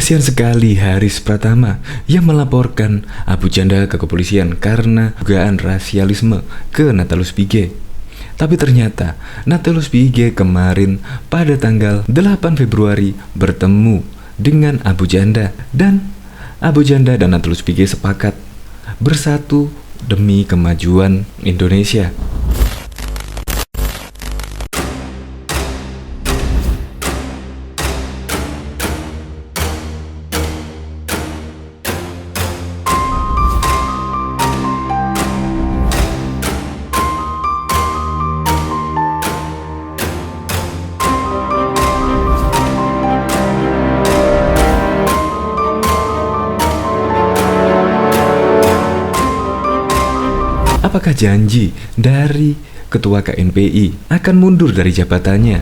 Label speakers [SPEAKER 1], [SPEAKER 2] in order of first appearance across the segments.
[SPEAKER 1] Kasihan sekali Haris Pratama yang melaporkan Abu Janda ke kepolisian karena dugaan rasialisme ke Natalius Pigai. Tapi ternyata Natalius Pigai kemarin pada tanggal 8 Februari bertemu dengan Abu Janda dan Natalius Pigai sepakat bersatu demi kemajuan Indonesia. Apakah janji dari Ketua KNPI akan mundur dari jabatannya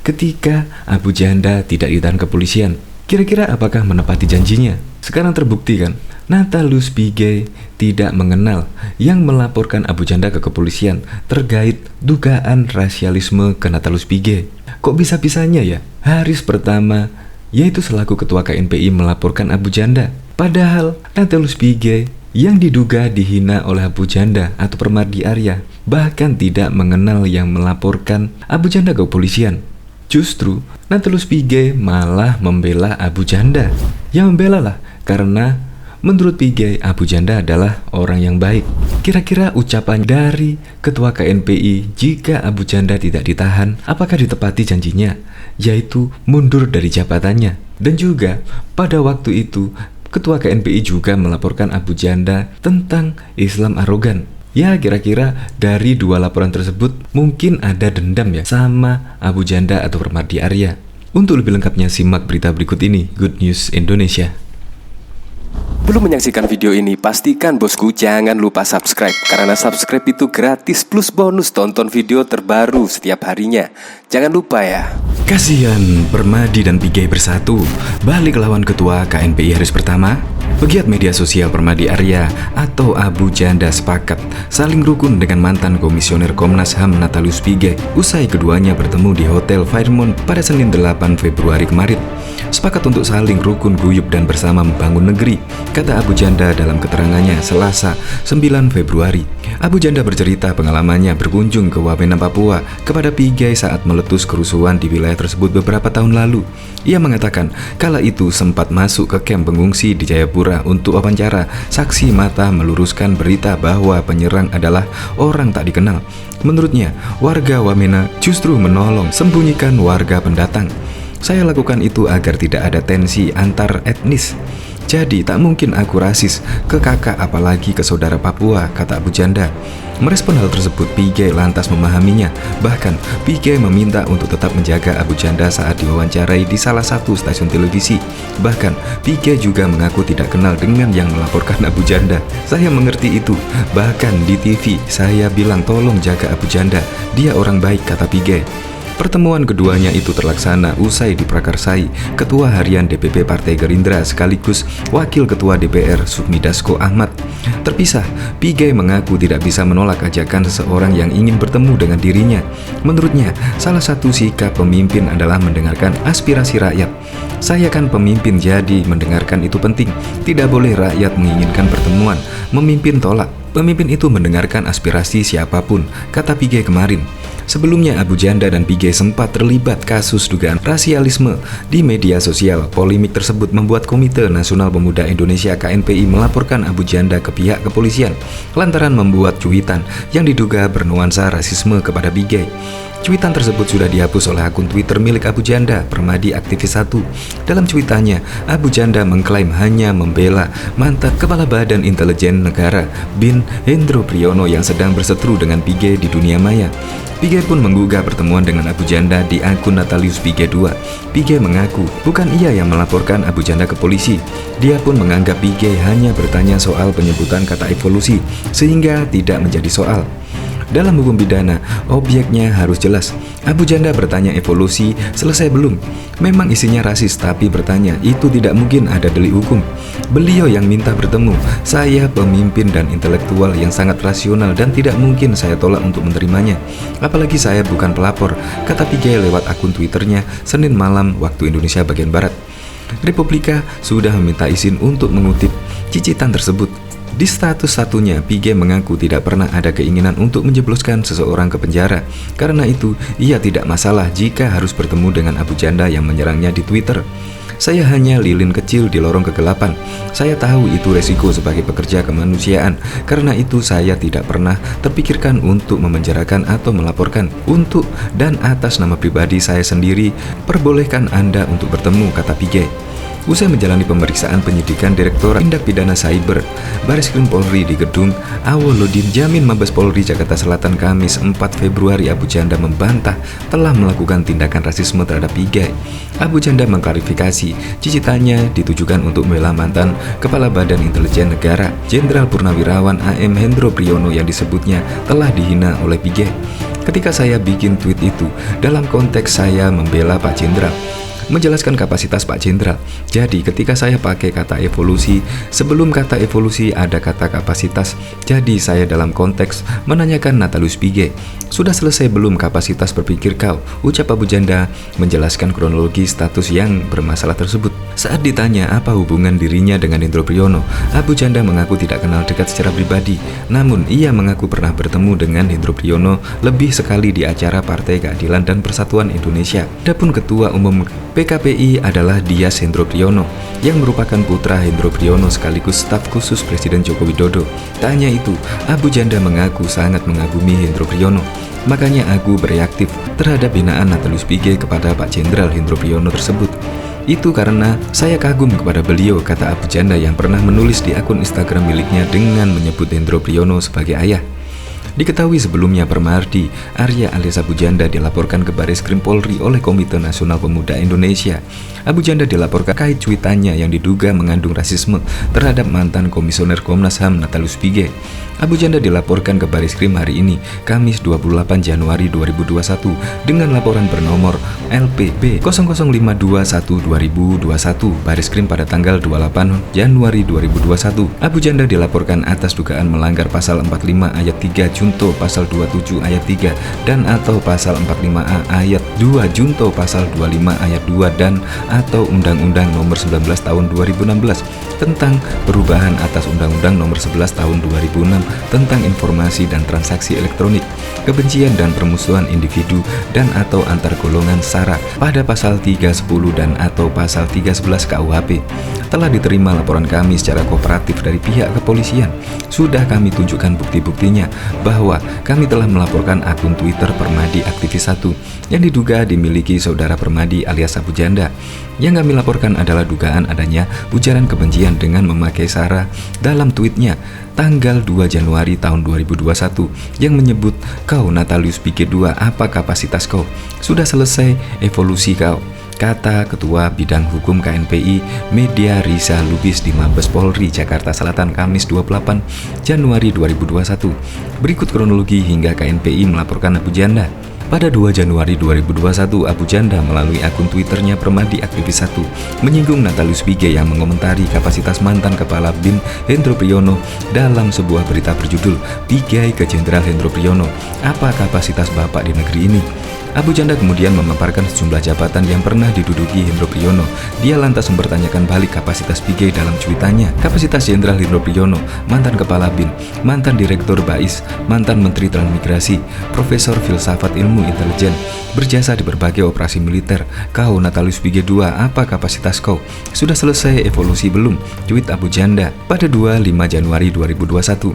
[SPEAKER 1] ketika Abu Janda tidak ditahan kepolisian? Kira-kira apakah menepati janjinya? Sekarang terbukti kan, Natalius Pigai tidak mengenal yang melaporkan Abu Janda ke kepolisian terkait dugaan rasialisme ke Natalius Pigai. Kok bisa-bisanya ya Haris Pratama, yaitu selaku Ketua KNPI, melaporkan Abu Janda? Padahal Natalius Pigai yang diduga dihina oleh Abu Janda atau Permadi Arya bahkan tidak mengenal yang melaporkan Abu Janda ke kepolisian. Justru Natalius Pigai malah membela Abu Janda. Ya membela lah, karena menurut Pigai Abu Janda adalah orang yang baik. Kira-kira ucapan dari Ketua KNPI jika Abu Janda tidak ditahan, apakah ditepati janjinya, yaitu mundur dari jabatannya? Dan juga pada waktu itu Ketua KNPI juga melaporkan Abu Janda tentang Islam arogan. Ya kira-kira dari dua laporan tersebut mungkin ada dendam ya sama Abu Janda atau Permadi Arya. Untuk lebih lengkapnya simak berita berikut ini, Good News Indonesia.
[SPEAKER 2] Belum menyaksikan video ini, pastikan bosku jangan lupa subscribe. Karena subscribe itu gratis plus bonus tonton video terbaru setiap harinya. Jangan lupa ya.
[SPEAKER 1] Kasihan Permadi dan Pigai bersatu balik lawan Ketua KNPI Haris Pratama. Pegiat media sosial Permadi Arya atau Abu Janda sepakat saling rukun dengan mantan Komisioner Komnas HAM Natalius Pigai usai keduanya bertemu di Hotel Fairmont pada Senin 8 Februari kemarin. Sepakat untuk saling rukun guyup dan bersama membangun negeri, kata Abu Janda dalam keterangannya Selasa 9 Februari. Abu Janda bercerita pengalamannya berkunjung ke Wamena, Papua kepada Pigai saat meletus kerusuhan di wilayah tersebut beberapa tahun lalu. Ia mengatakan kala itu sempat masuk ke kamp pengungsi di Jayapura untuk wawancara. Saksi mata meluruskan berita bahwa penyerang adalah orang tak dikenal. Menurutnya, warga Wamena justru menolong sembunyikan warga pendatang. Saya lakukan itu agar tidak ada tensi antar etnis. Jadi tak mungkin aku rasis ke kakak apalagi ke saudara Papua, kata Abu Janda. Merespon hal tersebut, Pigai lantas memahaminya. Bahkan Pigai meminta untuk tetap menjaga Abu Janda saat diwawancarai di salah satu stasiun televisi. Bahkan Pigai juga mengaku tidak kenal dengan yang melaporkan Abu Janda. Saya mengerti itu. Bahkan di TV saya bilang tolong jaga Abu Janda, dia orang baik, kata Pigai. Pertemuan keduanya itu terlaksana usai diprakarsai Ketua Harian DPP Partai Gerindra sekaligus Wakil Ketua DPR Sufmi Dasko Ahmad. Terpisah, Pigai mengaku tidak bisa menolak ajakan seseorang yang ingin bertemu dengan dirinya. Menurutnya, salah satu sikap pemimpin adalah mendengarkan aspirasi rakyat. Saya kan pemimpin, jadi mendengarkan itu penting. Tidak boleh rakyat menginginkan pertemuan, memimpin tolak. Pemimpin itu mendengarkan aspirasi siapapun, kata Pigai kemarin. Sebelumnya Abu Janda dan Pigai sempat terlibat kasus dugaan rasialisme di media sosial. Polemik tersebut membuat Komite Nasional Pemuda Indonesia KNPI melaporkan Abu Janda ke pihak kepolisian lantaran membuat cuitan yang diduga bernuansa rasisme kepada Pigai. Cuitan tersebut sudah dihapus oleh akun Twitter milik Abu Janda, Permadi Aktivis 1. Dalam cuitannya, Abu Janda mengklaim hanya membela mantan Kepala Badan Intelijen Negara Bin Hendro Priyono yang sedang berseteru dengan Pigai di dunia maya. Pigai pun menggugah pertemuan dengan Abu Janda di akun Natalius Pigai 2. Pigai mengaku bukan ia yang melaporkan Abu Janda ke polisi. Dia pun menganggap Pigai hanya bertanya soal penyebutan kata evolusi, sehingga tidak menjadi soal. Dalam hukum pidana, objeknya harus jelas. Abu Janda bertanya evolusi selesai belum? Memang isinya rasis, tapi bertanya itu tidak mungkin ada delik hukum. Beliau yang minta bertemu. Saya pemimpin dan intelektual yang sangat rasional dan tidak mungkin saya tolak untuk menerimanya. Apalagi saya bukan pelapor, kata Pigai lewat akun Twitternya Senin malam waktu Indonesia bagian Barat. Republika sudah meminta izin untuk mengutip cicitan tersebut. Di status satunya, Pige mengaku tidak pernah ada keinginan untuk menjebloskan seseorang ke penjara. Karena itu, ia tidak masalah jika harus bertemu dengan Abu Janda yang menyerangnya di Twitter. Saya hanya lilin kecil di lorong kegelapan. Saya tahu itu resiko sebagai pekerja kemanusiaan. Karena itu saya tidak pernah terpikirkan untuk memenjarakan atau melaporkan. Untuk dan atas nama pribadi saya sendiri, perbolehkan Anda untuk bertemu, kata Pige. Usai menjalani pemeriksaan penyidikan Direktorat Tindak Pidana Cyber Bareskrim Polri di Gedung Awaludin Jamin Mabes Polri Jakarta Selatan Kamis 4 Februari, Abu Janda membantah telah melakukan tindakan rasisme terhadap Pige. Abu Janda mengklarifikasi cicitannya ditujukan untuk membela mantan Kepala Badan Intelijen Negara Jenderal Purnawirawan AM Hendro Priyono yang disebutnya telah dihina oleh Pige. Ketika saya bikin tweet itu dalam konteks saya membela Pak Jenderal, menjelaskan kapasitas Pak Jenderal. Jadi ketika saya pakai kata evolusi, sebelum kata evolusi ada kata kapasitas. Jadi saya dalam konteks menanyakan Natalius Pige, sudah selesai belum kapasitas berpikir kau? Ucap Abu Janda menjelaskan kronologi status yang bermasalah tersebut. Saat ditanya apa hubungan dirinya dengan Hendro Priyono, Abu Janda mengaku tidak kenal dekat secara pribadi. Namun ia mengaku pernah bertemu dengan Hendro Priyono lebih sekali di acara Partai Keadilan dan Persatuan Indonesia. Adapun Ketua Umum PKPI adalah Dias Hendro Priyono yang merupakan putra Hendro Priyono sekaligus staf khusus Presiden Joko Widodo. Tak hanya itu, Abu Janda mengaku sangat mengagumi Hendro Priyono. Makanya Agu bereaktif terhadap hinaan Natalius Pige kepada Pak Jenderal Hendro Priyono tersebut. Itu karena saya kagum kepada beliau, kata Abu Janda yang pernah menulis di akun Instagram miliknya dengan menyebut Hendro Priyono sebagai ayah. Diketahui sebelumnya Permadi Arya alias Abu Janda dilaporkan ke Bareskrim Polri oleh Komite Nasional Pemuda Indonesia. Abu Janda dilaporkan kait cuitannya yang diduga mengandung rasisme terhadap mantan Komisioner Komnas HAM Natalius Pige. Abu Janda dilaporkan ke Bareskrim hari ini, Kamis 28 Januari 2021 dengan laporan bernomor LPB 0052/2021 Bareskrim pada tanggal 28 Januari 2021. Abu Janda dilaporkan atas dugaan melanggar pasal 45 ayat 3 Junto pasal 27 ayat 3 dan atau pasal 45A ayat 2 Junto pasal 25 ayat 2 dan atau Undang-Undang Nomor 19 Tahun 2016 tentang perubahan atas Undang-Undang Nomor 11 Tahun 2006 tentang informasi dan transaksi elektronik, kebencian dan permusuhan individu dan atau antar golongan SARA pada pasal 310 dan atau pasal 311 KUHP. Telah diterima laporan kami secara kooperatif dari pihak kepolisian. Sudah kami tunjukkan bukti-buktinya bahwa kami telah melaporkan akun Twitter Permadi Aktivis 1 yang diduga dimiliki saudara Permadi alias Abu Janda. Yang kami laporkan adalah dugaan adanya ujaran kebencian dengan memakai SARA dalam tweetnya tanggal 2 Januari tahun 2021 yang menyebut, kau Natalius Pige 2, apa kapasitas kau? Sudah selesai evolusi kau, kata Ketua Bidang Hukum KNPI Media Risa Lubis di Mabes Polri Jakarta Selatan Kamis 28 Januari 2021. Berikut kronologi hingga KNPI melaporkan Abu Janda. Pada 2 Januari 2021, Abu Janda melalui akun Twitternya Permadi Aktivis 1 menyinggung Natalius Pige yang mengomentari kapasitas mantan Kepala BIN Hendro Priyono dalam sebuah berita berjudul "Pige ke Jenderal Hendro Priyono, apa kapasitas Bapak di negeri ini?". Abu Janda kemudian memaparkan sejumlah jabatan yang pernah diduduki Hendro Priyono. Dia lantas mempertanyakan balik kapasitas Pige dalam cuitannya. Kapasitas Jenderal Hendro Priyono, mantan Kepala BIN, mantan Direktur BAIS, mantan Menteri Transmigrasi, Profesor Filsafat Ilmu Intelijen, berjasa di berbagai operasi militer. Kau Natalius Pige 2, apa kapasitas kau? Sudah selesai evolusi belum? Tweet Abu Janda pada 25 Januari 2021.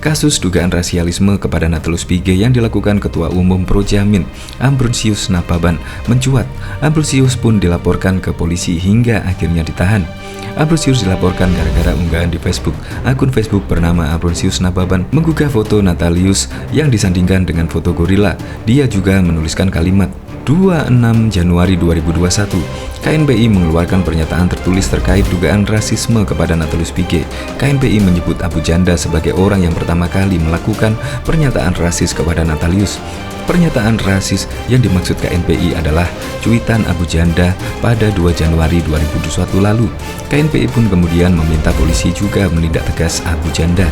[SPEAKER 1] Kasus dugaan rasialisme kepada Natalius Pige yang dilakukan Ketua Umum Projamin Ambrosius Nababan mencuat. Ambrosius pun dilaporkan ke polisi hingga akhirnya ditahan. Ambrosius dilaporkan gara-gara unggahan di Facebook. Akun Facebook bernama Ambrosius Nababan menggugah foto Natalius yang disandingkan dengan foto gorila. Dia juga menuliskan kalimat 26 Januari 2021, KNPI mengeluarkan pernyataan tertulis terkait dugaan rasisme kepada Natalius Pige. KNPI menyebut Abu Janda sebagai orang yang pertama kali melakukan pernyataan rasis kepada Natalius. Pernyataan rasis yang dimaksud KNPI adalah cuitan Abu Janda pada 2 Januari 2021 lalu. KNPI pun kemudian meminta polisi juga menindak tegas Abu Janda.